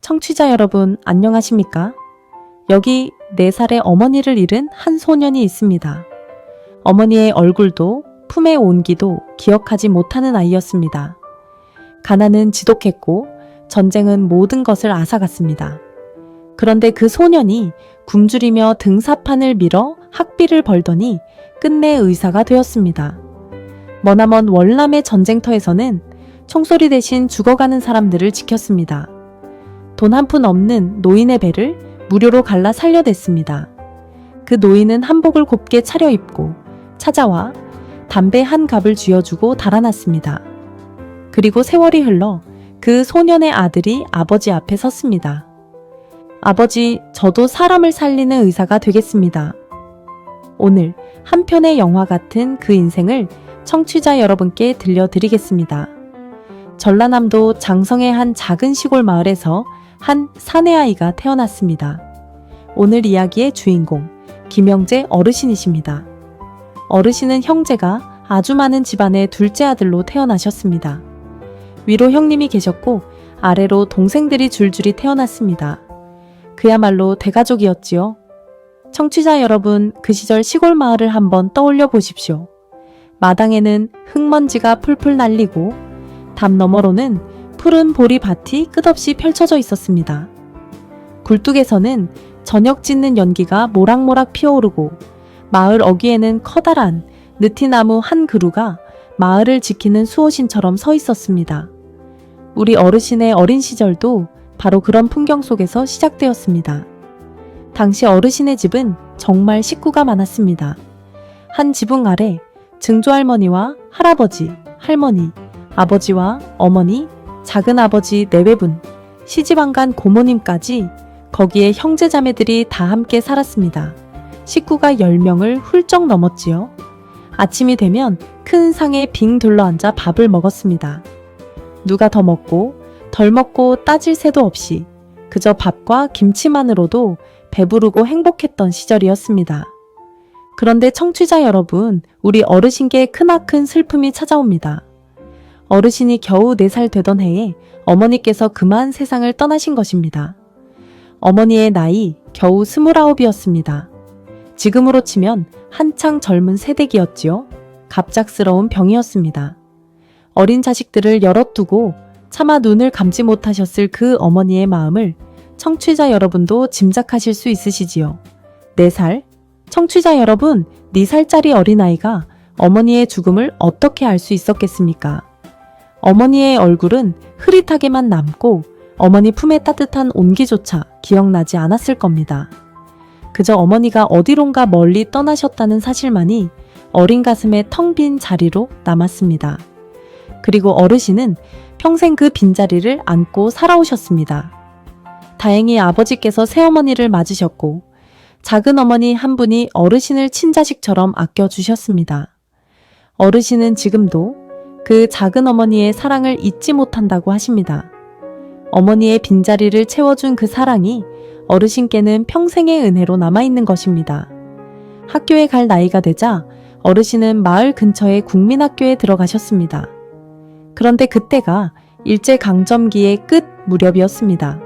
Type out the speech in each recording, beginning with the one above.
청취자 여러분, 안녕하십니까? 여기 4살의 어머니를 잃은 한 소년이 있습니다. 어머니의 얼굴도 품의 온기도 기억하지 못하는 아이였습니다. 가난은 지독했고 전쟁은 모든 것을 앗아갔습니다. 그런데 그 소년이 굶주리며 등사판을 밀어 학비를 벌더니 끝내 의사가 되었습니다. 머나먼 월남의 전쟁터에서는 총소리 대신 죽어가는 사람들을 지켰습니다. 돈 한 푼 없는 노인의 배를 무료로 갈라 살려냈습니다. 그 노인은 한복을 곱게 차려입고 찾아와 담배 한 갑을 쥐어주고 달아났습니다. 그리고 세월이 흘러 그 소년의 아들이 아버지 앞에 섰습니다. 아버지, 저도 사람을 살리는 의사가 되겠습니다. 오늘 한 편의 영화 같은 그 인생을 청취자 여러분께 들려드리겠습니다. 전라남도 장성의 한 작은 시골 마을에서 한 사내아이가 태어났습니다. 오늘 이야기의 주인공, 김영재 어르신이십니다. 어르신은 형제가 아주 많은 집안의 둘째 아들로 태어나셨습니다. 위로 형님이 계셨고 아래로 동생들이 줄줄이 태어났습니다. 그야말로 대가족이었지요. 청취자 여러분, 그 시절 시골 마을을 한번 떠올려 보십시오. 마당에는 흙먼지가 풀풀 날리고 담 너머로는 푸른 보리밭이 끝없이 펼쳐져 있었습니다. 굴뚝에서는 저녁 짓는 연기가 모락모락 피어오르고 마을 어귀에는 커다란 느티나무 한 그루가 마을을 지키는 수호신처럼 서 있었습니다. 우리 어르신의 어린 시절도 바로 그런 풍경 속에서 시작되었습니다. 당시 어르신의 집은 정말 식구가 많았습니다. 한 지붕 아래 증조할머니와 할아버지, 할머니, 아버지와 어머니, 작은아버지 4외분, 시집안간 고모님까지 거기에 형제자매들이 다 함께 살았습니다. 식구가 10명을 훌쩍 넘었지요. 아침이 되면 큰 상에 빙 둘러앉아 밥을 먹었습니다. 누가 더 먹고 덜 먹고 따질 새도 없이 그저 밥과 김치만으로도 배부르고 행복했던 시절이었습니다. 그런데 청취자 여러분, 우리 어르신께 크나큰 슬픔이 찾아옵니다. 어르신이 겨우 4살 되던 해에 어머니께서 그만 세상을 떠나신 것입니다. 어머니의 나이 겨우 29이었습니다. 지금으로 치면 한창 젊은 새댁이었지요. 갑작스러운 병이었습니다. 어린 자식들을 열어두고 차마 눈을 감지 못하셨을 그 어머니의 마음을 청취자 여러분도 짐작하실 수 있으시지요. 4살? 청취자 여러분, 4살짜리 어린아이가 어머니의 죽음을 어떻게 알 수 있었겠습니까? 어머니의 얼굴은 흐릿하게만 남고 어머니 품의 따뜻한 온기조차 기억나지 않았을 겁니다. 그저 어머니가 어디론가 멀리 떠나셨다는 사실만이 어린 가슴에 텅 빈 자리로 남았습니다. 그리고 어르신은 평생 그 빈자리를 안고 살아오셨습니다. 다행히 아버지께서 새어머니를 맞으셨고 작은 어머니 한 분이 어르신을 친자식처럼 아껴주셨습니다. 어르신은 지금도 그 작은 어머니의 사랑을 잊지 못한다고 하십니다. 어머니의 빈자리를 채워준 그 사랑이 어르신께는 평생의 은혜로 남아있는 것입니다. 학교에 갈 나이가 되자 어르신은 마을 근처의 국민학교에 들어가셨습니다. 그런데 그때가 일제강점기의 끝 무렵이었습니다.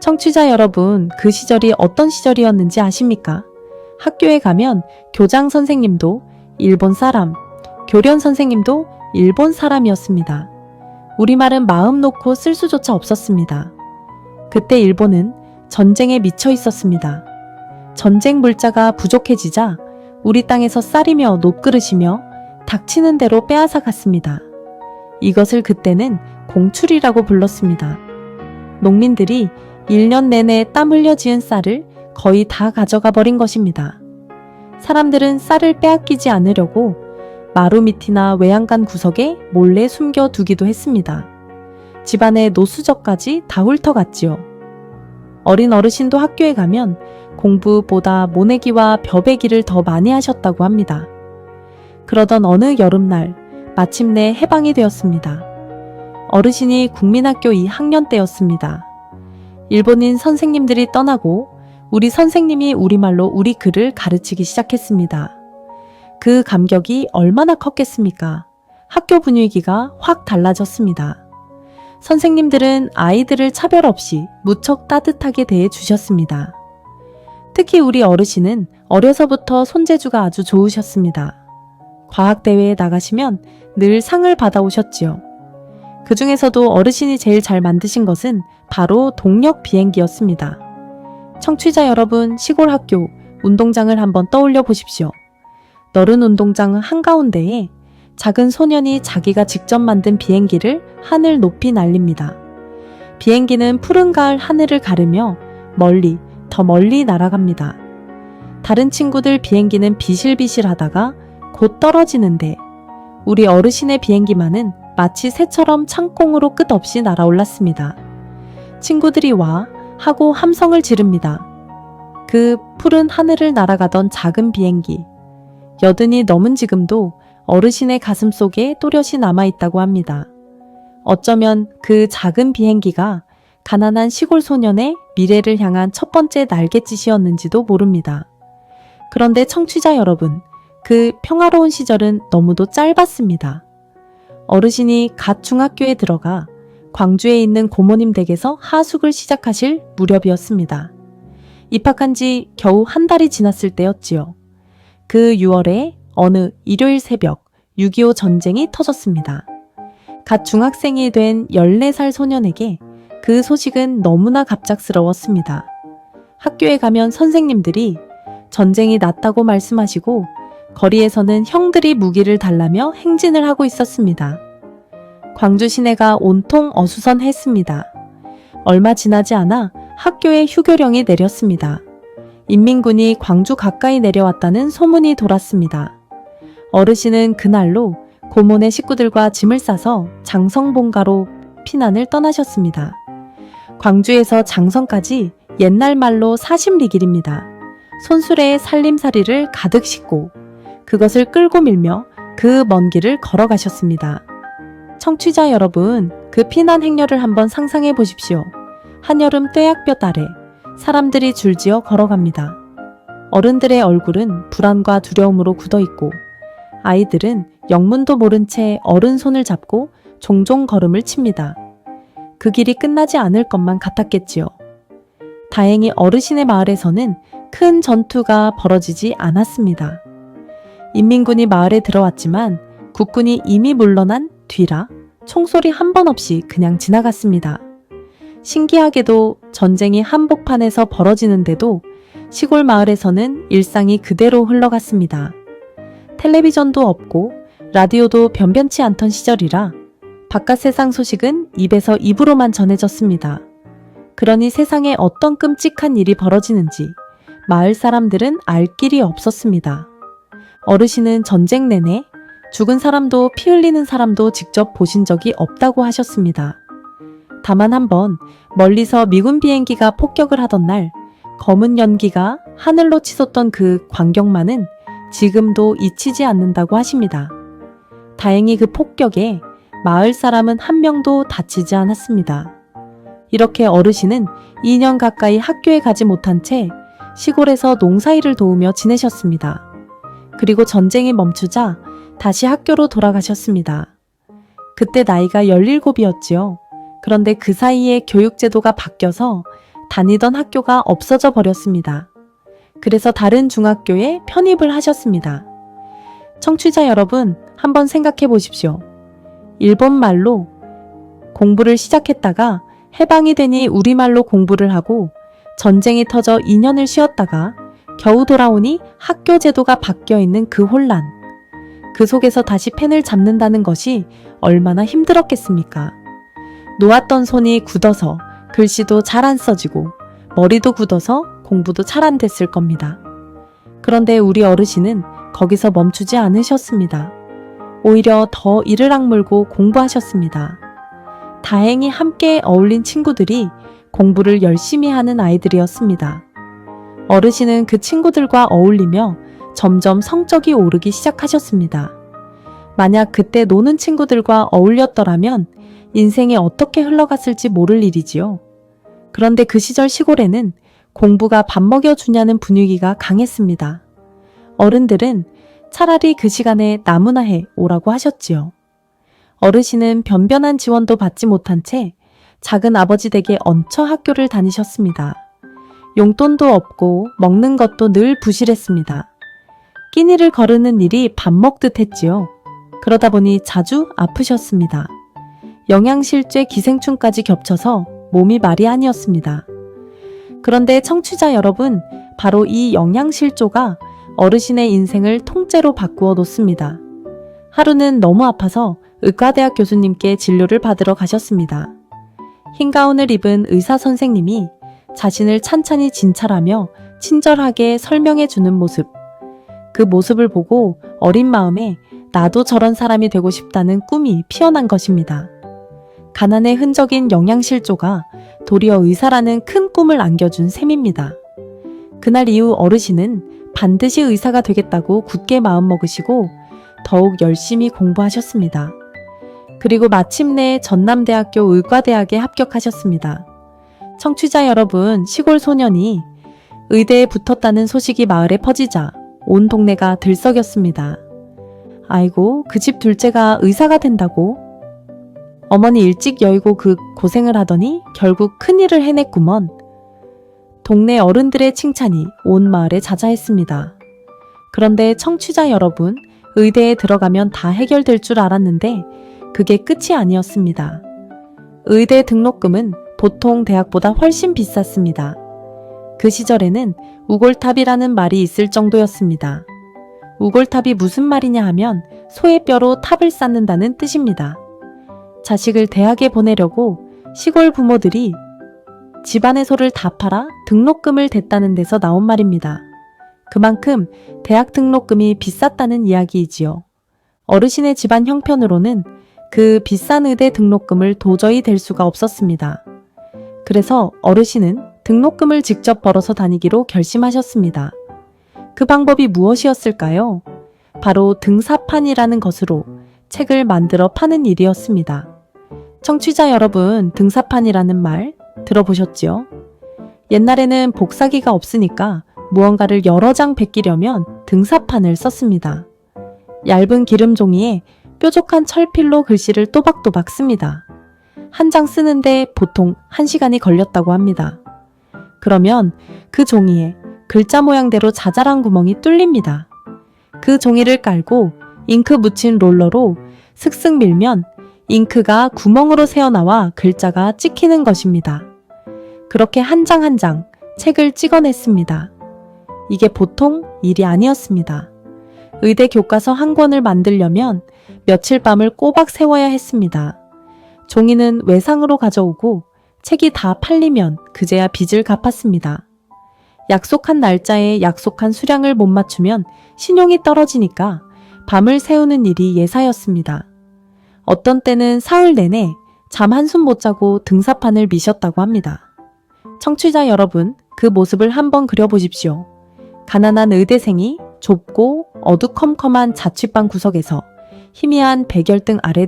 청취자 여러분, 그 시절이 어떤 시절이었는지 아십니까? 학교에 가면 교장 선생님도 일본 사람, 교련 선생님도 일본 사람이었습니다. 우리말은 마음 놓고 쓸 수조차 없었습니다. 그때 일본은 전쟁에 미쳐 있었습니다. 전쟁 물자가 부족해지자 우리 땅에서 쌀이며 놋그릇이며 닥치는 대로 빼앗아 갔습니다. 이것을 그때는 공출이라고 불렀습니다. 농민들이 1년 내내 땀 흘려 지은 쌀을 거의 다 가져가 버린 것입니다. 사람들은 쌀을 빼앗기지 않으려고 마루 밑이나 외양간 구석에 몰래 숨겨두기도 했습니다. 집안의 노수저까지 다 훑어갔지요. 어린 어르신도 학교에 가면 공부보다 모내기와 벼베기를 더 많이 하셨다고 합니다. 그러던 어느 여름날 마침내 해방이 되었습니다. 어르신이 국민학교 2학년 때였습니다. 일본인 선생님들이 떠나고 우리 선생님이 우리말로 우리 글을 가르치기 시작했습니다. 그 감격이 얼마나 컸겠습니까? 학교 분위기가 확 달라졌습니다. 선생님들은 아이들을 차별 없이 무척 따뜻하게 대해 주셨습니다. 특히 우리 어르신은 어려서부터 손재주가 아주 좋으셨습니다. 과학대회에 나가시면 늘 상을 받아오셨지요. 그 중에서도 어르신이 제일 잘 만드신 것은 바로 동력 비행기였습니다. 청취자 여러분, 시골 학교 운동장을 한번 떠올려 보십시오. 넓은 운동장 한가운데에 작은 소년이 자기가 직접 만든 비행기를 하늘 높이 날립니다. 비행기는 푸른 가을 하늘을 가르며 멀리, 더 멀리 날아갑니다. 다른 친구들 비행기는 비실비실하다가 곧 떨어지는데 우리 어르신의 비행기만은 마치 새처럼 창공으로 끝없이 날아올랐습니다. 친구들이 와 하고 함성을 지릅니다. 그 푸른 하늘을 날아가던 작은 비행기. 여든이 넘은 지금도 어르신의 가슴 속에 또렷이 남아있다고 합니다. 어쩌면 그 작은 비행기가 가난한 시골 소년의 미래를 향한 첫 번째 날갯짓이었는지도 모릅니다. 그런데 청취자 여러분, 그 평화로운 시절은 너무도 짧았습니다. 어르신이 갓 중학교에 들어가 광주에 있는 고모님 댁에서 하숙을 시작하실 무렵이었습니다. 입학한 지 겨우 한 달이 지났을 때였지요. 그 6월에 어느 일요일 새벽 6.25 전쟁이 터졌습니다. 갓 중학생이 된 14살 소년에게 그 소식은 너무나 갑작스러웠습니다. 학교에 가면 선생님들이 전쟁이 났다고 말씀하시고 거리에서는 형들이 무기를 달라며 행진을 하고 있었습니다. 광주 시내가 온통 어수선했습니다. 얼마 지나지 않아 학교에 휴교령이 내렸습니다. 인민군이 광주 가까이 내려왔다는 소문이 돌았습니다. 어르신은 그날로 고모네 식구들과 짐을 싸서 장성본가로 피난을 떠나셨습니다. 광주에서 장성까지 옛날 말로 40리길입니다. 손수레에 살림살이를 가득 싣고 그것을 끌고 밀며 그 먼 길을 걸어가셨습니다. 청취자 여러분, 그 피난 행렬을 한번 상상해 보십시오. 한여름 뙤약볕 아래 사람들이 줄지어 걸어갑니다. 어른들의 얼굴은 불안과 두려움으로 굳어있고 아이들은 영문도 모른 채 어른 손을 잡고 종종 걸음을 칩니다. 그 길이 끝나지 않을 것만 같았겠지요. 다행히 어르신의 마을에서는 큰 전투가 벌어지지 않았습니다. 인민군이 마을에 들어왔지만 국군이 이미 물러난 뒤라 총소리 한 번 없이 그냥 지나갔습니다. 신기하게도 전쟁이 한복판에서 벌어지는데도 시골 마을에서는 일상이 그대로 흘러갔습니다. 텔레비전도 없고 라디오도 변변치 않던 시절이라 바깥 세상 소식은 입에서 입으로만 전해졌습니다. 그러니 세상에 어떤 끔찍한 일이 벌어지는지 마을 사람들은 알 길이 없었습니다. 어르신은 전쟁 내내 죽은 사람도 피 흘리는 사람도 직접 보신 적이 없다고 하셨습니다. 다만 한번 멀리서 미군 비행기가 폭격을 하던 날 검은 연기가 하늘로 치솟던 그 광경만은 지금도 잊히지 않는다고 하십니다. 다행히 그 폭격에 마을 사람은 한 명도 다치지 않았습니다. 이렇게 어르신은 2년 가까이 학교에 가지 못한 채 시골에서 농사일을 도우며 지내셨습니다. 그리고 전쟁이 멈추자 다시 학교로 돌아가셨습니다. 그때 나이가 17이었지요. 그런데 그 사이에 교육제도가 바뀌어서 다니던 학교가 없어져 버렸습니다. 그래서 다른 중학교에 편입을 하셨습니다. 청취자 여러분, 한번 생각해 보십시오. 일본말로 공부를 시작했다가 해방이 되니 우리말로 공부를 하고 전쟁이 터져 2년을 쉬었다가 겨우 돌아오니 학교 제도가 바뀌어 있는 그 혼란. 그 속에서 다시 펜을 잡는다는 것이 얼마나 힘들었겠습니까? 놓았던 손이 굳어서 글씨도 잘 안 써지고 머리도 굳어서 공부도 잘 안 됐을 겁니다. 그런데 우리 어르신은 거기서 멈추지 않으셨습니다. 오히려 더 이를 악물고 공부하셨습니다. 다행히 함께 어울린 친구들이 공부를 열심히 하는 아이들이었습니다. 어르신은 그 친구들과 어울리며 점점 성적이 오르기 시작하셨습니다. 만약 그때 노는 친구들과 어울렸더라면 인생이 어떻게 흘러갔을지 모를 일이지요. 그런데 그 시절 시골에는 공부가 밥 먹여주냐는 분위기가 강했습니다. 어른들은 차라리 그 시간에 나무나 해 오라고 하셨지요. 어르신은 변변한 지원도 받지 못한 채 작은 아버지 댁에 얹혀 학교를 다니셨습니다. 용돈도 없고 먹는 것도 늘 부실했습니다. 끼니를 거르는 일이 밥 먹듯 했지요. 그러다 보니 자주 아프셨습니다. 영양실조 기생충까지 겹쳐서 몸이 말이 아니었습니다. 그런데 청취자 여러분, 바로 이 영양실조가 어르신의 인생을 통째로 바꾸어 놓습니다. 하루는 너무 아파서 의과대학 교수님께 진료를 받으러 가셨습니다. 흰 가운을 입은 의사 선생님이 자신을 찬찬히 진찰하며 친절하게 설명해 주는 모습. 그 모습을 보고 어린 마음에 나도 저런 사람이 되고 싶다는 꿈이 피어난 것입니다. 가난의 흔적인 영양실조가 도리어 의사라는 큰 꿈을 안겨준 셈입니다. 그날 이후 어르신은 반드시 의사가 되겠다고 굳게 마음먹으시고 더욱 열심히 공부하셨습니다. 그리고 마침내 전남대학교 의과대학에 합격하셨습니다. 청취자 여러분, 시골 소년이 의대에 붙었다는 소식이 마을에 퍼지자 온 동네가 들썩였습니다. 아이고, 그 집 둘째가 의사가 된다고? 어머니 일찍 여의고 그 고생을 하더니 결국 큰일을 해냈구먼. 동네 어른들의 칭찬이 온 마을에 자자했습니다. 그런데 청취자 여러분, 의대에 들어가면 다 해결될 줄 알았는데 그게 끝이 아니었습니다. 의대 등록금은 보통 대학보다 훨씬 비쌌습니다. 그 시절에는 우골탑이라는 말이 있을 정도였습니다. 우골탑이 무슨 말이냐 하면 소의 뼈로 탑을 쌓는다는 뜻입니다. 자식을 대학에 보내려고 시골 부모들이 집안의 소를 다 팔아 등록금을 댔다는 데서 나온 말입니다. 그만큼 대학 등록금이 비쌌다는 이야기이지요. 어르신의 집안 형편으로는 그 비싼 의대 등록금을 도저히 댈 수가 없었습니다. 그래서 어르신은 등록금을 직접 벌어서 다니기로 결심하셨습니다. 그 방법이 무엇이었을까요? 바로 등사판이라는 것으로 책을 만들어 파는 일이었습니다. 청취자 여러분, 등사판이라는 말 들어보셨지요? 옛날에는 복사기가 없으니까 무언가를 여러 장 베끼려면 등사판을 썼습니다. 얇은 기름 종이에 뾰족한 철필로 글씨를 또박또박 씁니다. 한 장 쓰는데 보통 1시간이 걸렸다고 합니다. 그러면 그 종이에 글자 모양대로 자잘한 구멍이 뚫립니다. 그 종이를 깔고 잉크 묻힌 롤러로 슥슥 밀면 잉크가 구멍으로 새어나와 글자가 찍히는 것입니다. 그렇게 한 장 한 장 책을 찍어냈습니다. 이게 보통 일이 아니었습니다. 의대 교과서 한 권을 만들려면 며칠 밤을 꼬박 세워야 했습니다. 종이는 외상으로 가져오고 책이 다 팔리면 그제야 빚을 갚았습니다. 약속한 날짜에 약속한 수량을 못 맞추면 신용이 떨어지니까 밤을 새우는 일이 예사였습니다. 어떤 때는 사흘 내내 잠 한숨 못 자고 등사판을 미셨다고 합니다. 청취자 여러분, 그 모습을 한번 그려보십시오. 가난한 의대생이 좁고 어두컴컴한 자취방 구석에서 희미한 백열등 아래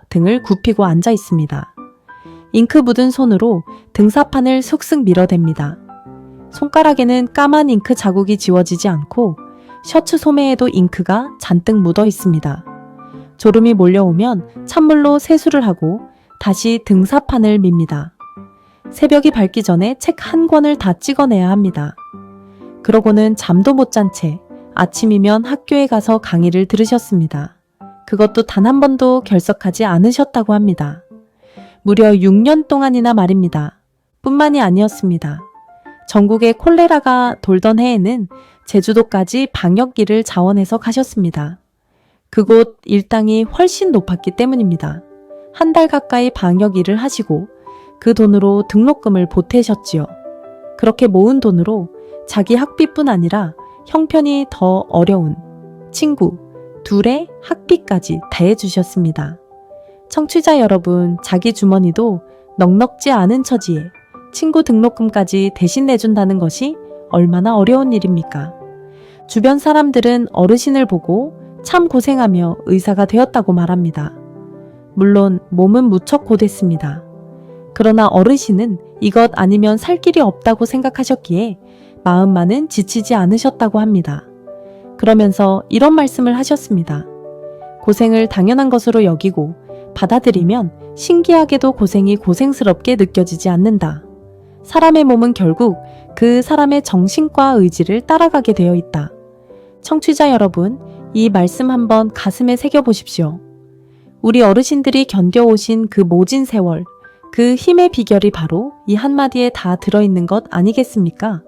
등을 굽히고 앉아 있습니다. 잉크 묻은 손으로 등사판을 슥슥 밀어댑니다. 손가락에는 까만 잉크 자국이 지워지지 않고 셔츠 소매에도 잉크가 잔뜩 묻어 있습니다. 졸음이 몰려오면 찬물로 세수를 하고 다시 등사판을 밉니다. 새벽이 밝기 전에 책 한 권을 다 찍어내야 합니다. 그러고는 잠도 못 잔 채 아침이면 학교에 가서 강의를 들으셨습니다. 그것도 단 한 번도 결석하지 않으셨다고 합니다. 무려 6년 동안이나 말입니다. 뿐만이 아니었습니다. 전국에 콜레라가 돌던 해에는 제주도까지 방역기를 자원해서 가셨습니다. 그곳 일당이 훨씬 높았기 때문입니다. 한 달 가까이 방역 일을 하시고 그 돈으로 등록금을 보태셨지요. 그렇게 모은 돈으로 자기 학비뿐 아니라 형편이 더 어려운 친구 둘의 학비까지 다 해주셨습니다. 청취자 여러분, 자기 주머니도 넉넉지 않은 처지에 친구 등록금까지 대신 내준다는 것이 얼마나 어려운 일입니까? 주변 사람들은 어르신을 보고 참 고생하며 의사가 되었다고 말합니다. 물론 몸은 무척 고됐습니다. 그러나 어르신은 이것 아니면 살 길이 없다고 생각하셨기에 마음만은 지치지 않으셨다고 합니다. 그러면서 이런 말씀을 하셨습니다. 고생을 당연한 것으로 여기고 받아들이면 신기하게도 고생이 고생스럽게 느껴지지 않는다. 사람의 몸은 결국 그 사람의 정신과 의지를 따라가게 되어 있다. 청취자 여러분, 이 말씀 한번 가슴에 새겨보십시오. 우리 어르신들이 견뎌오신 그 모진 세월, 그 힘의 비결이 바로 이 한마디에 다 들어있는 것 아니겠습니까?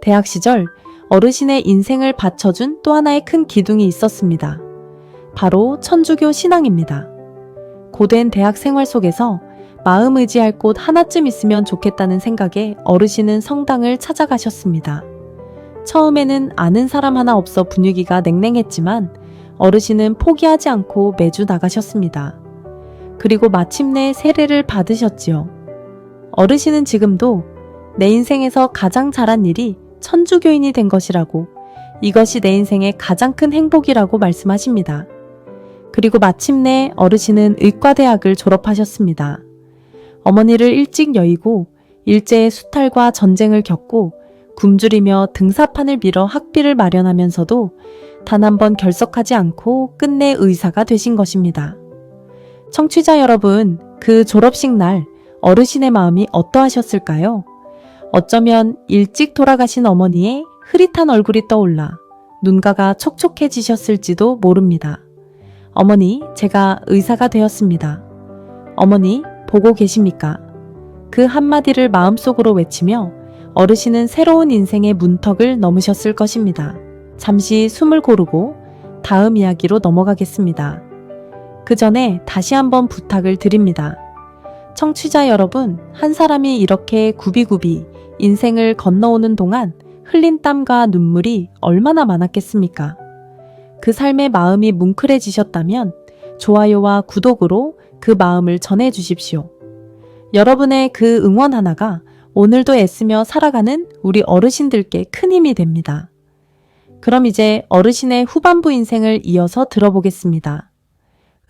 대학 시절 어르신의 인생을 받쳐준 또 하나의 큰 기둥이 있었습니다. 바로 천주교 신앙입니다. 고된 대학 생활 속에서 마음 의지할 곳 하나쯤 있으면 좋겠다는 생각에 어르신은 성당을 찾아가셨습니다. 처음에는 아는 사람 하나 없어 분위기가 냉랭했지만 어르신은 포기하지 않고 매주 나가셨습니다. 그리고 마침내 세례를 받으셨지요. 어르신은 지금도 내 인생에서 가장 잘한 일이 천주교인이 된 것이라고, 이것이 내 인생의 가장 큰 행복이라고 말씀하십니다. 그리고 마침내 어르신은 의과대학을 졸업하셨습니다. 어머니를 일찍 여의고 일제의 수탈과 전쟁을 겪고 굶주리며 등사판을 밀어 학비를 마련하면서도 단 한 번 결석하지 않고 끝내 의사가 되신 것입니다. 청취자 여러분, 그 졸업식 날 어르신의 마음이 어떠하셨을까요? 어쩌면 일찍 돌아가신 어머니의 흐릿한 얼굴이 떠올라 눈가가 촉촉해지셨을지도 모릅니다. 어머니, 제가 의사가 되었습니다. 어머니, 보고 계십니까? 그 한마디를 마음속으로 외치며 어르신은 새로운 인생의 문턱을 넘으셨을 것입니다. 잠시 숨을 고르고 다음 이야기로 넘어가겠습니다. 그 전에 다시 한번 부탁을 드립니다. 청취자 여러분, 한 사람이 이렇게 굽이굽이 인생을 건너오는 동안 흘린 땀과 눈물이 얼마나 많았겠습니까? 그 삶의 마음이 뭉클해지셨다면 좋아요와 구독으로 그 마음을 전해주십시오. 여러분의 그 응원 하나가 오늘도 애쓰며 살아가는 우리 어르신들께 큰 힘이 됩니다. 그럼 이제 어르신의 후반부 인생을 이어서 들어보겠습니다.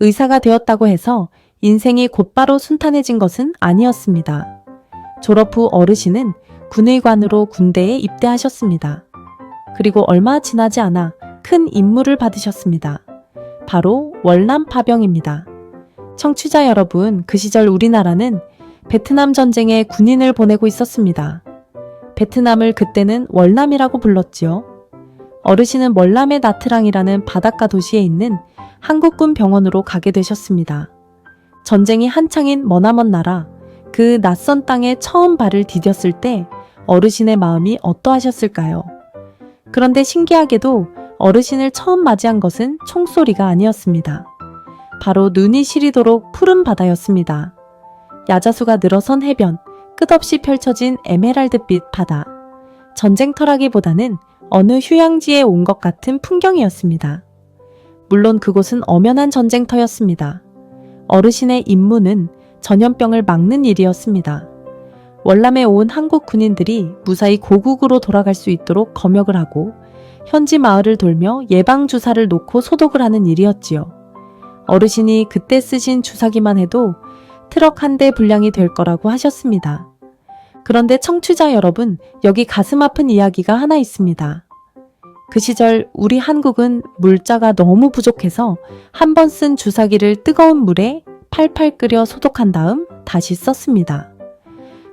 의사가 되었다고 해서 인생이 곧바로 순탄해진 것은 아니었습니다. 졸업 후 어르신은 군의관으로 군대에 입대하셨습니다. 그리고 얼마 지나지 않아 큰 임무를 받으셨습니다. 바로 월남 파병입니다. 청취자 여러분, 그 시절 우리나라는 베트남 전쟁에 군인을 보내고 있었습니다. 베트남을 그때는 월남이라고 불렀지요. 어르신은 월남의 나트랑이라는 바닷가 도시에 있는 한국군 병원으로 가게 되셨습니다. 전쟁이 한창인 머나먼 나라, 그 낯선 땅에 처음 발을 디뎠을 때 어르신의 마음이 어떠하셨을까요? 그런데 신기하게도 어르신을 처음 맞이한 것은 총소리가 아니었습니다. 바로 눈이 시리도록 푸른 바다였습니다. 야자수가 늘어선 해변, 끝없이 펼쳐진 에메랄드빛 바다. 전쟁터라기보다는 어느 휴양지에 온 것 같은 풍경이었습니다. 물론 그곳은 엄연한 전쟁터였습니다. 어르신의 임무는 전염병을 막는 일이었습니다. 월남에 온 한국 군인들이 무사히 고국으로 돌아갈 수 있도록 검역을 하고 현지 마을을 돌며 예방주사를 놓고 소독을 하는 일이었지요. 어르신이 그때 쓰신 주사기만 해도 트럭 한 대 분량이 될 거라고 하셨습니다. 그런데 청취자 여러분, 여기 가슴 아픈 이야기가 하나 있습니다. 그 시절 우리 한국은 물자가 너무 부족해서 한 번 쓴 주사기를 뜨거운 물에 팔팔 끓여 소독한 다음 다시 썼습니다.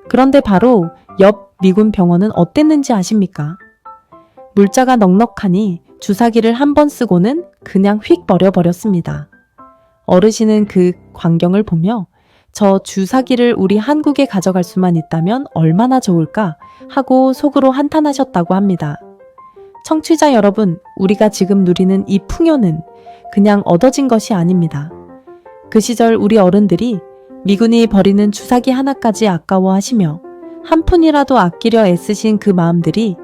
그런데 바로 옆 미군 병원은 어땠는지 아십니까? 물자가 넉넉하니 주사기를 한 번 쓰고는 그냥 휙 버려버렸습니다. 어르신은 그 광경을 보며 저 주사기를 우리 한국에 가져갈 수만 있다면 얼마나 좋을까 하고 속으로 한탄하셨다고 합니다. 청취자 여러분, 우리가 지금 누리는 이 풍요는 그냥 얻어진 것이 아닙니다. 그 시절 우리 어른들이 미군이 버리는 주사기 하나까지 아까워하시며 한 푼이라도 아끼려 애쓰신 그 마음들이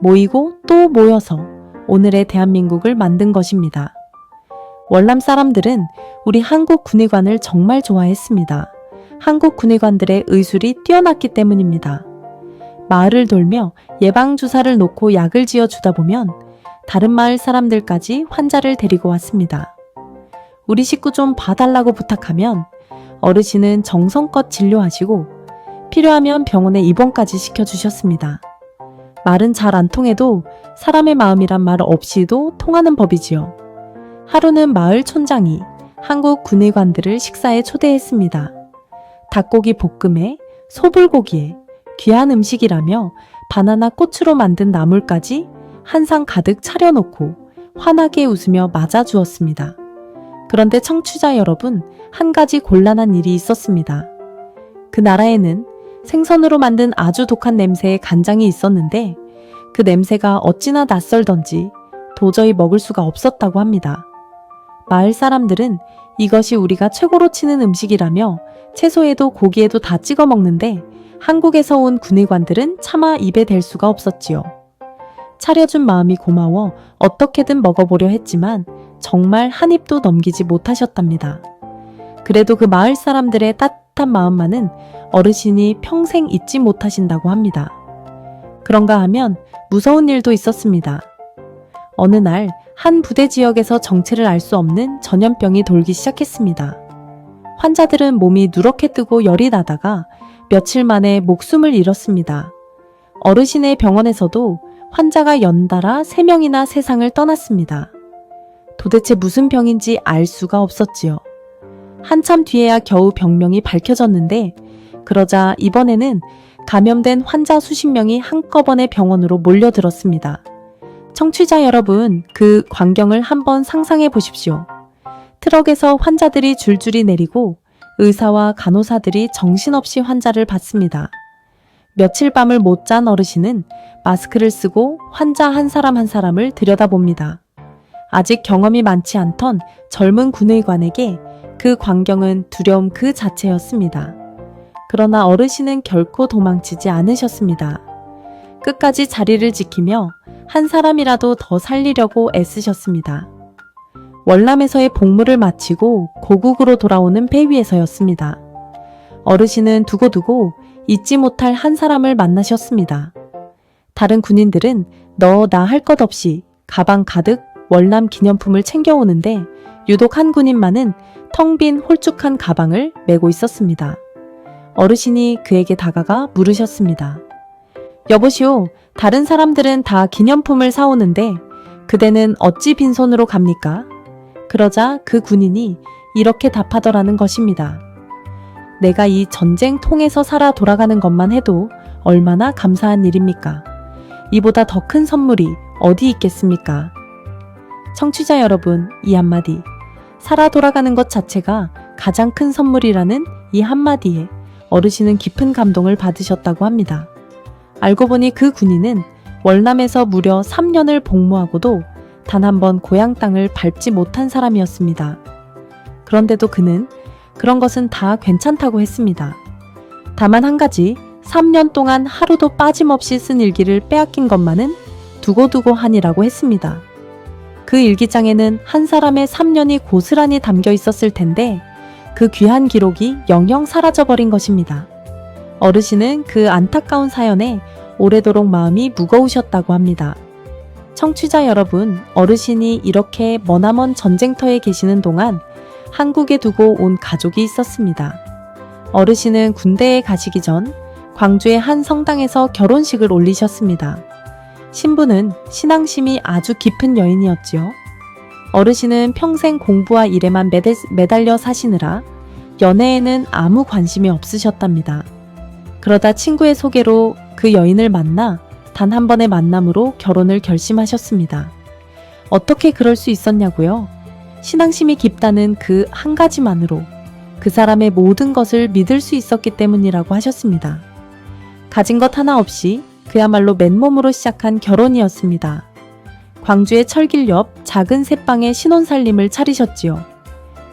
모이고 또 모여서 오늘의 대한민국을 만든 것입니다. 월남 사람들은 우리 한국 군의관을 정말 좋아했습니다. 한국 군의관들의 의술이 뛰어났기 때문입니다. 마을을 돌며 예방주사를 놓고 약을 지어주다 보면 다른 마을 사람들까지 환자를 데리고 왔습니다. 우리 식구 좀 봐달라고 부탁하면 어르신은 정성껏 진료하시고 필요하면 병원에 입원까지 시켜주셨습니다. 말은 잘 안 통해도 사람의 마음이란 말 없이도 통하는 법이지요. 하루는 마을 촌장이, 한국 군의관들을 식사에 초대했습니다. 닭고기 볶음에 소불고기에 귀한 음식이라며 바나나 꽃으로 만든 나물까지 한 상 가득 차려놓고 환하게 웃으며 맞아주었습니다. 그런데 청취자 여러분, 한 가지 곤란한 일이 있었습니다. 그 나라에는 생선으로 만든 아주 독한 냄새의 간장이 있었는데 그 냄새가 어찌나 낯설던지 도저히 먹을 수가 없었다고 합니다. 마을 사람들은 이것이 우리가 최고로 치는 음식이라며 채소에도 고기에도 다 찍어 먹는데 한국에서 온 군의관들은 차마 입에 댈 수가 없었지요. 차려준 마음이 고마워 어떻게든 먹어보려 했지만 정말 한 입도 넘기지 못하셨답니다. 그래도 그 마을 사람들의 따뜻한 마음만은 어르신이 평생 잊지 못하신다고 합니다. 그런가 하면 무서운 일도 있었습니다. 어느 날 한 부대 지역에서 정체를 알 수 없는 전염병이 돌기 시작했습니다. 환자들은 몸이 누렇게 뜨고 열이 나다가 며칠 만에 목숨을 잃었습니다. 어르신의 병원에서도 환자가 연달아 3명이나 세상을 떠났습니다. 도대체 무슨 병인지 알 수가 없었지요. 한참 뒤에야 겨우 병명이 밝혀졌는데 그러자 이번에는 감염된 환자 수십 명이 한꺼번에 병원으로 몰려들었습니다. 청취자 여러분, 그 광경을 한번 상상해 보십시오. 트럭에서 환자들이 줄줄이 내리고 의사와 간호사들이 정신없이 환자를 받습니다. 며칠 밤을 못 잔 어르신은 마스크를 쓰고 환자 한 사람 한 사람을 들여다봅니다. 아직 경험이 많지 않던 젊은 군의관에게 그 광경은 두려움 그 자체였습니다. 그러나 어르신은 결코 도망치지 않으셨습니다. 끝까지 자리를 지키며 한 사람이라도 더 살리려고 애쓰셨습니다. 월남에서의 복무를 마치고 고국으로 돌아오는 배 위에서였습니다. 어르신은 두고두고 잊지 못할 한 사람을 만나셨습니다. 다른 군인들은 너 나 할 것 없이 가방 가득 월남 기념품을 챙겨오는데 유독 한 군인만은 텅 빈 홀쭉한 가방을 메고 있었습니다. 어르신이 그에게 다가가 물으셨습니다. 여보시오, 다른 사람들은 다 기념품을 사오는데 그대는 어찌 빈손으로 갑니까? 그러자 그 군인이 이렇게 답하더라는 것입니다. 내가 이 전쟁 통에서 살아 돌아가는 것만 해도 얼마나 감사한 일입니까? 이보다 더 큰 선물이 어디 있겠습니까? 청취자 여러분, 이 한마디, 살아 돌아가는 것 자체가 가장 큰 선물이라는 이 한마디에 어르신은 깊은 감동을 받으셨다고 합니다. 알고 보니 그 군인은 월남에서 무려 3년을 복무하고도 단 한 번 고향 땅을 밟지 못한 사람이었습니다. 그런데도 그는 그런 것은 다 괜찮다고 했습니다. 다만 한 가지, 3년 동안 하루도 빠짐없이 쓴 일기를 빼앗긴 것만은 두고두고 하니라고 했습니다. 그 일기장에는 한 사람의 3년이 고스란히 담겨 있었을 텐데 그 귀한 기록이 영영 사라져버린 것입니다. 어르신은 그 안타까운 사연에 오래도록 마음이 무거우셨다고 합니다. 청취자 여러분, 어르신이 이렇게 머나먼 전쟁터에 계시는 동안 한국에 두고 온 가족이 있었습니다. 어르신은 군대에 가시기 전 광주의 한 성당에서 결혼식을 올리셨습니다. 신부는 신앙심이 아주 깊은 여인이었지요. 어르신은 평생 공부와 일에만 매달려 사시느라 연애에는 아무 관심이 없으셨답니다. 그러다 친구의 소개로 그 여인을 만나 단 한 번의 만남으로 결혼을 결심하셨습니다. 어떻게 그럴 수 있었냐고요? 신앙심이 깊다는 그 한 가지만으로 그 사람의 모든 것을 믿을 수 있었기 때문이라고 하셨습니다. 가진 것 하나 없이 그야말로 맨몸으로 시작한 결혼이었습니다. 광주의 철길 옆 작은 새방에 신혼살림을 차리셨지요.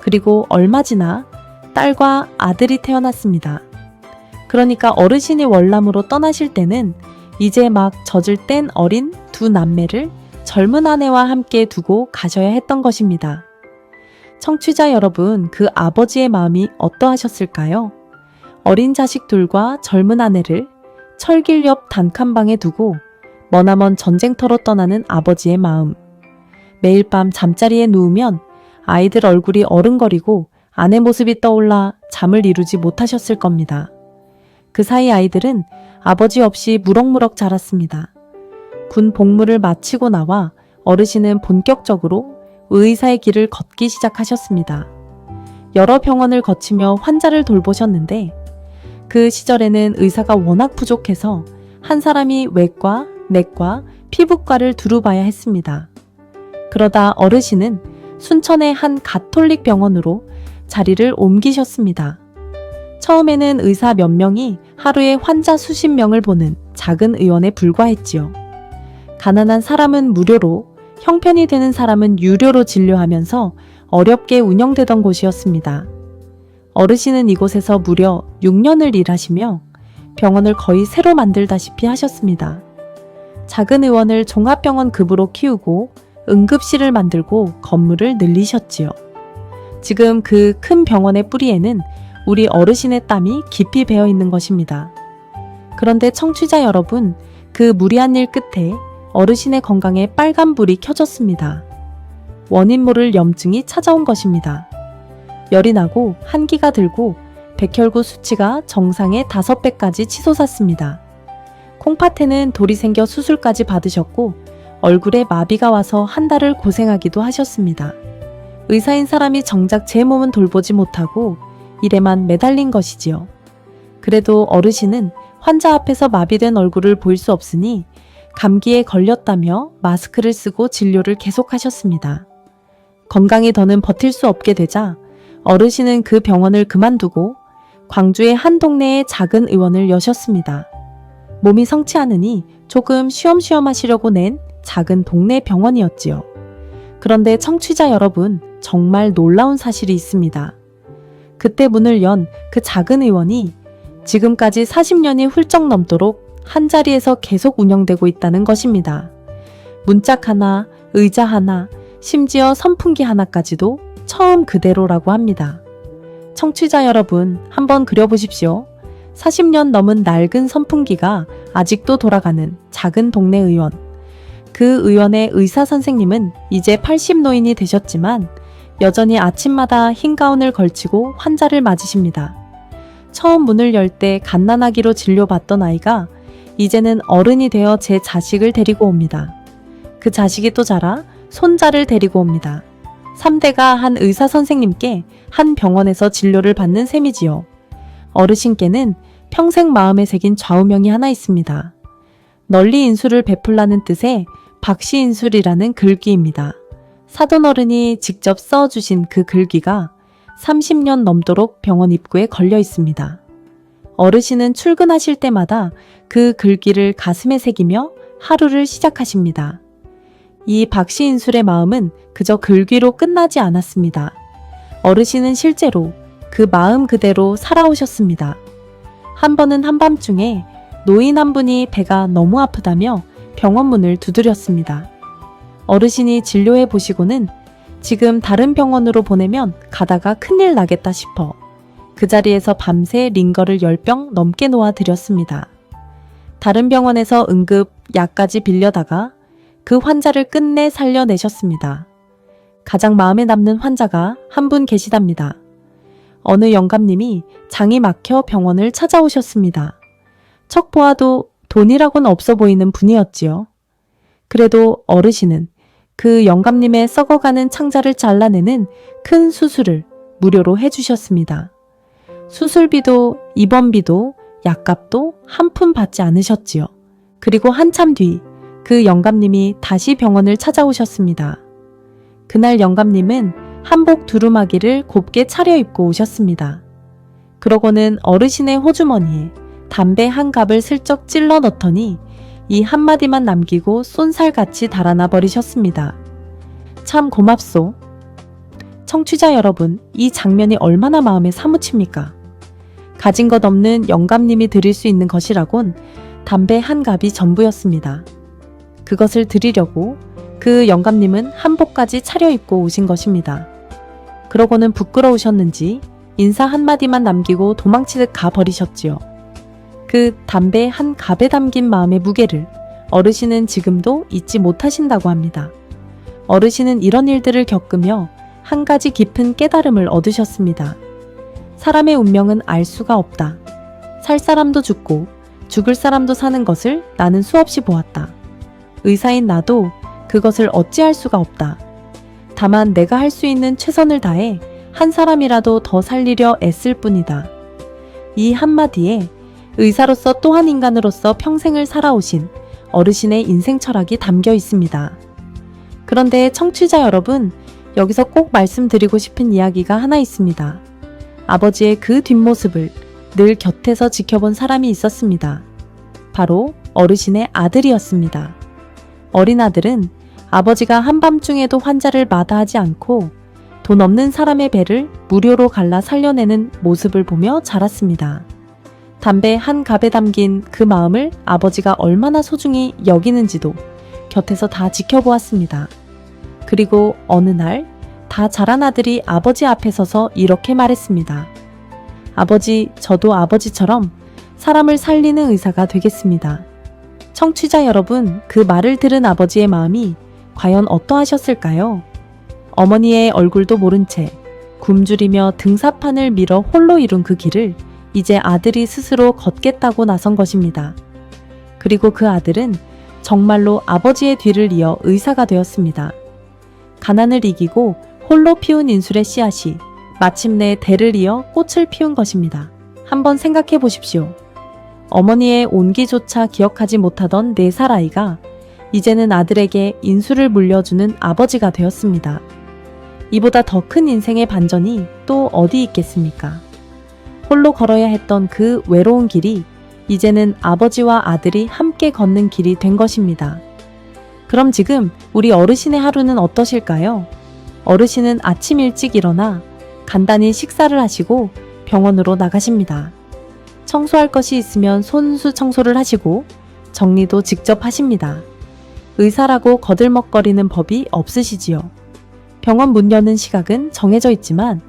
그리고 얼마 지나 딸과 아들이 태어났습니다. 그러니까 어르신이 월남으로 떠나실 때는 이제 막 젖을 뗀 어린 두 남매를 젊은 아내와 함께 두고 가셔야 했던 것입니다. 청취자 여러분, 그 아버지의 마음이 어떠하셨을까요? 어린 자식들과 젊은 아내를 철길 옆 단칸방에 두고 머나먼 전쟁터로 떠나는 아버지의 마음. 매일 밤 잠자리에 누우면 아이들 얼굴이 어른거리고 아내 모습이 떠올라 잠을 이루지 못하셨을 겁니다. 그 사이 아이들은 아버지 없이 무럭무럭 자랐습니다. 군 복무를 마치고 나와 어르신은 본격적으로 의사의 길을 걷기 시작하셨습니다. 여러 병원을 거치며 환자를 돌보셨는데 그 시절에는 의사가 워낙 부족해서 한 사람이 외과, 내과, 피부과를 두루 봐야 했습니다. 그러다 어르신은 순천의 한 가톨릭 병원으로 자리를 옮기셨습니다. 처음에는 의사 몇 명이 하루에 환자 수십 명을 보는 작은 의원에 불과했지요. 가난한 사람은 무료로, 형편이 되는 사람은 유료로 진료하면서 어렵게 운영되던 곳이었습니다. 어르신은 이곳에서 무려 6년을 일하시며 병원을 거의 새로 만들다시피 하셨습니다. 작은 의원을 종합병원급으로 키우고 응급실을 만들고 건물을 늘리셨지요. 지금 그 큰 병원의 뿌리에는 우리 어르신의 땀이 깊이 배어 있는 것입니다. 그런데 청취자 여러분, 그 무리한 일 끝에 어르신의 건강에 빨간불이 켜졌습니다. 원인 모를 염증이 찾아온 것입니다. 열이 나고 한기가 들고 백혈구 수치가 정상의 5배까지 치솟았습니다. 콩팥에는 돌이 생겨 수술까지 받으셨고 얼굴에 마비가 와서 한 달을 고생하기도 하셨습니다. 의사인 사람이 정작 제 몸은 돌보지 못하고 일에만 매달린 것이지요. 그래도 어르신은 환자 앞에서 마비된 얼굴을 보일 수 없으니 감기에 걸렸다며 마스크를 쓰고 진료를 계속하셨습니다. 건강이 더는 버틸 수 없게 되자 어르신은 그 병원을 그만두고 광주의 한 동네에 작은 의원을 여셨습니다. 몸이 성치 않으니 조금 쉬엄쉬엄 하시려고 낸 작은 동네 병원이었지요. 그런데 청취자 여러분, 정말 놀라운 사실이 있습니다. 그때 문을 연 그 작은 의원이 지금까지 40년이 훌쩍 넘도록 한자리에서 계속 운영되고 있다는 것입니다. 문짝 하나, 의자 하나, 심지어 선풍기 하나까지도 처음 그대로라고 합니다. 청취자 여러분, 한번 그려보십시오. 40년 넘은 낡은 선풍기가 아직도 돌아가는 작은 동네 의원. 그 의원의 의사 선생님은 이제 80노인이 되셨지만 여전히 아침마다 흰 가운을 걸치고 환자를 맞으십니다. 처음 문을 열 때 갓난아기로 진료받던 아이가 이제는 어른이 되어 제 자식을 데리고 옵니다. 그 자식이 또 자라 손자를 데리고 옵니다. 3대가 한 의사 선생님께 한 병원에서 진료를 받는 셈이지요. 어르신께는 평생 마음에 새긴 좌우명이 하나 있습니다. 널리 인술을 베풀라는 뜻의 박씨인술이라는 글귀입니다. 사돈어른이 직접 써주신 그 글귀가 30년 넘도록 병원 입구에 걸려 있습니다. 어르신은 출근하실 때마다 그 글귀를 가슴에 새기며 하루를 시작하십니다. 이 박씨인술의 마음은 그저 글귀로 끝나지 않았습니다. 어르신은 실제로 그 마음 그대로 살아오셨습니다. 한 번은 한밤중에 노인 한 분이 배가 너무 아프다며 병원 문을 두드렸습니다. 어르신이 진료해 보시고는 지금 다른 병원으로 보내면 가다가 큰일 나겠다 싶어 그 자리에서 밤새 링거를 10병 넘게 놓아 드렸습니다. 다른 병원에서 응급 약까지 빌려다가 그 환자를 끝내 살려내셨습니다. 가장 마음에 남는 환자가 한 분 계시답니다. 어느 영감님이 장이 막혀 병원을 찾아오셨습니다. 척 보아도 돈이라고는 없어 보이는 분이었지요. 그래도 어르신은 그 영감님의 썩어가는 창자를 잘라내는 큰 수술을 무료로 해주셨습니다. 수술비도 입원비도 약값도 한 푼 받지 않으셨지요. 그리고 한참 뒤 그 영감님이 다시 병원을 찾아오셨습니다. 그날 영감님은 한복 두루마기를 곱게 차려입고 오셨습니다. 그러고는 어르신의 호주머니에 담배 한 갑을 슬쩍 찔러 넣더니 이 한마디만 남기고 쏜살같이 달아나 버리셨습니다. 참 고맙소. 청취자 여러분, 이 장면이 얼마나 마음에 사무칩니까? 가진 것 없는 영감님이 드릴 수 있는 것이라곤 담배 한 갑이 전부였습니다. 그것을 드리려고 그 영감님은 한복까지 차려입고 오신 것입니다. 그러고는 부끄러우셨는지 인사 한마디만 남기고 도망치듯 가버리셨지요. 그 담배 한 갑에 담긴 마음의 무게를 어르신은 지금도 잊지 못하신다고 합니다. 어르신은 이런 일들을 겪으며 한 가지 깊은 깨달음을 얻으셨습니다. 사람의 운명은 알 수가 없다. 살 사람도 죽고 죽을 사람도 사는 것을 나는 수없이 보았다. 의사인 나도 그것을 어찌할 수가 없다. 다만 내가 할 수 있는 최선을 다해 한 사람이라도 더 살리려 애쓸 뿐이다. 이 한마디에 의사로서 또한 인간으로서 평생을 살아오신 어르신의 인생 철학이 담겨 있습니다. 그런데 청취자 여러분, 여기서 꼭 말씀드리고 싶은 이야기가 하나 있습니다. 아버지의 그 뒷모습을 늘 곁에서 지켜본 사람이 있었습니다. 바로 어르신의 아들이었습니다. 어린 아들은 아버지가 한밤중에도 환자를 마다하지 않고 돈 없는 사람의 배를 무료로 갈라 살려내는 모습을 보며 자랐습니다. 담배 한 갑에 담긴 그 마음을 아버지가 얼마나 소중히 여기는지도 곁에서 다 지켜보았습니다. 그리고 어느 날 다 자란 아들이 아버지 앞에 서서 이렇게 말했습니다. 아버지, 저도 아버지처럼 사람을 살리는 의사가 되겠습니다. 청취자 여러분, 그 말을 들은 아버지의 마음이 과연 어떠하셨을까요? 어머니의 얼굴도 모른 채 굶주리며 등사판을 밀어 홀로 이룬 그 길을 이제 아들이 스스로 걷겠다고 나선 것입니다. 그리고 그 아들은 정말로 아버지의 뒤를 이어 의사가 되었습니다. 가난을 이기고 홀로 피운 인술의 씨앗이 마침내 대를 이어 꽃을 피운 것입니다. 한번 생각해 보십시오. 어머니의 온기조차 기억하지 못하던 4살 아이가 이제는 아들에게 인술을 물려주는 아버지가 되었습니다. 이보다 더 큰 인생의 반전이 또 어디 있겠습니까? 홀로 걸어야 했던 그 외로운 길이 이제는 아버지와 아들이 함께 걷는 길이 된 것입니다. 그럼 지금 우리 어르신의 하루는 어떠실까요? 어르신은 아침 일찍 일어나 간단히 식사를 하시고 병원으로 나가십니다. 청소할 것이 있으면 손수 청소를 하시고 정리도 직접 하십니다. 의사라고 거들먹거리는 법이 없으시지요. 병원 문 여는 시각은 정해져 있지만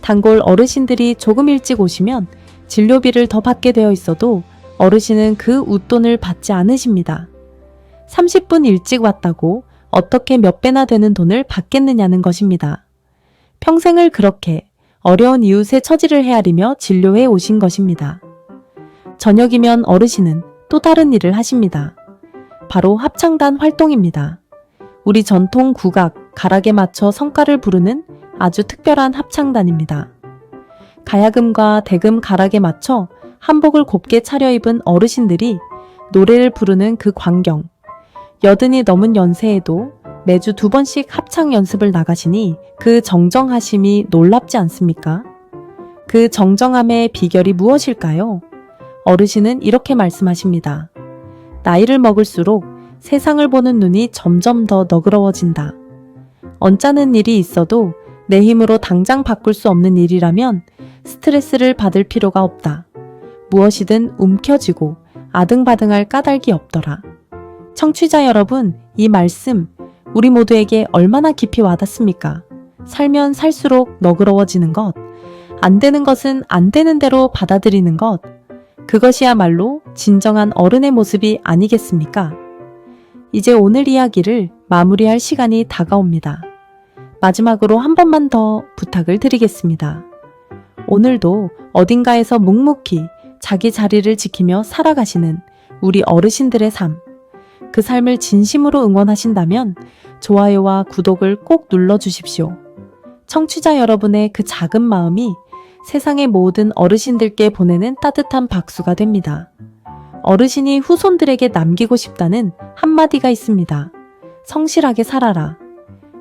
단골 어르신들이 조금 일찍 오시면 진료비를 더 받게 되어 있어도 어르신은 그 웃돈을 받지 않으십니다. 30분 일찍 왔다고 어떻게 몇 배나 되는 돈을 받겠느냐는 것입니다. 평생을 그렇게 어려운 이웃의 처지를 헤아리며 진료해 오신 것입니다. 저녁이면 어르신은 또 다른 일을 하십니다. 바로 합창단 활동입니다. 우리 전통 국악, 가락에 맞춰 성가를 부르는 아주 특별한 합창단입니다. 가야금과 대금, 가락에 맞춰 한복을 곱게 차려입은 어르신들이 노래를 부르는 그 광경, 80이 넘은 연세에도 매주 2번씩 합창 연습을 나가시니 그 정정하심이 놀랍지 않습니까? 그 정정함의 비결이 무엇일까요? 어르신은 이렇게 말씀하십니다. 나이를 먹을수록 세상을 보는 눈이 점점 더 너그러워진다. 언짢은 일이 있어도 내 힘으로 당장 바꿀 수 없는 일이라면 스트레스를 받을 필요가 없다. 무엇이든 움켜쥐고 아등바등할 까닭이 없더라. 청취자 여러분, 이 말씀 우리 모두에게 얼마나 깊이 와닿습니까? 살면 살수록 너그러워지는 것, 안 되는 것은 안 되는 대로 받아들이는 것, 그것이야말로 진정한 어른의 모습이 아니겠습니까? 이제 오늘 이야기를 마무리할 시간이 다가옵니다. 마지막으로 한 번만 더 부탁을 드리겠습니다. 오늘도 어딘가에서 묵묵히 자기 자리를 지키며 살아가시는 우리 어르신들의 삶, 그 삶을 진심으로 응원하신다면 좋아요와 구독을 꼭 눌러주십시오. 청취자 여러분의 그 작은 마음이 세상의 모든 어르신들께 보내는 따뜻한 박수가 됩니다. 어르신이 후손들에게 남기고 싶다는 한마디가 있습니다. 성실하게 살아라.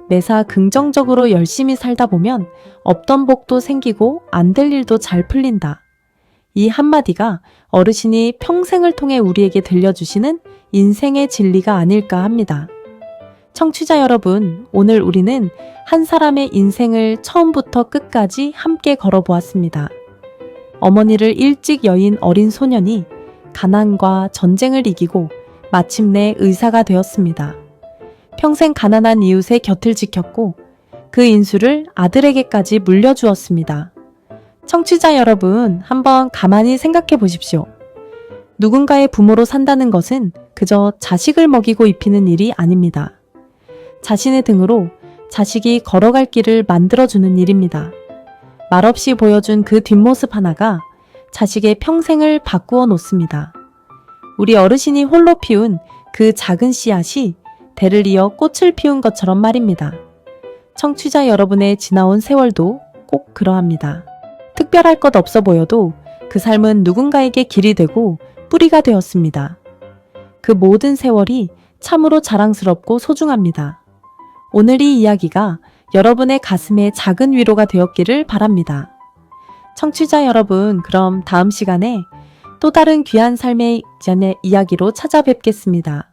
매사 긍정적으로 열심히 살다 보면 없던 복도 생기고 안 될 일도 잘 풀린다. 이 한마디가 어르신이 평생을 통해 우리에게 들려주시는 인생의 진리가 아닐까 합니다. 청취자 여러분, 오늘 우리는 한 사람의 인생을 처음부터 끝까지 함께 걸어보았습니다. 어머니를 일찍 여인 어린 소년이 가난과 전쟁을 이기고 마침내 의사가 되었습니다. 평생 가난한 이웃의 곁을 지켰고 그 인수를 아들에게까지 물려주었습니다. 청취자 여러분, 한번 가만히 생각해 보십시오. 누군가의 부모로 산다는 것은 그저 자식을 먹이고 입히는 일이 아닙니다. 자신의 등으로 자식이 걸어갈 길을 만들어주는 일입니다. 말없이 보여준 그 뒷모습 하나가 자식의 평생을 바꾸어 놓습니다. 우리 어르신이 홀로 피운 그 작은 씨앗이 대를 이어 꽃을 피운 것처럼 말입니다. 청취자 여러분의 지나온 세월도 꼭 그러합니다. 특별할 것 없어 보여도 그 삶은 누군가에게 길이 되고 뿌리가 되었습니다. 그 모든 세월이 참으로 자랑스럽고 소중합니다. 오늘 이 이야기가 여러분의 가슴에 작은 위로가 되었기를 바랍니다. 청취자 여러분, 그럼 다음 시간에 또 다른 귀한 삶의 이야기로 찾아뵙겠습니다.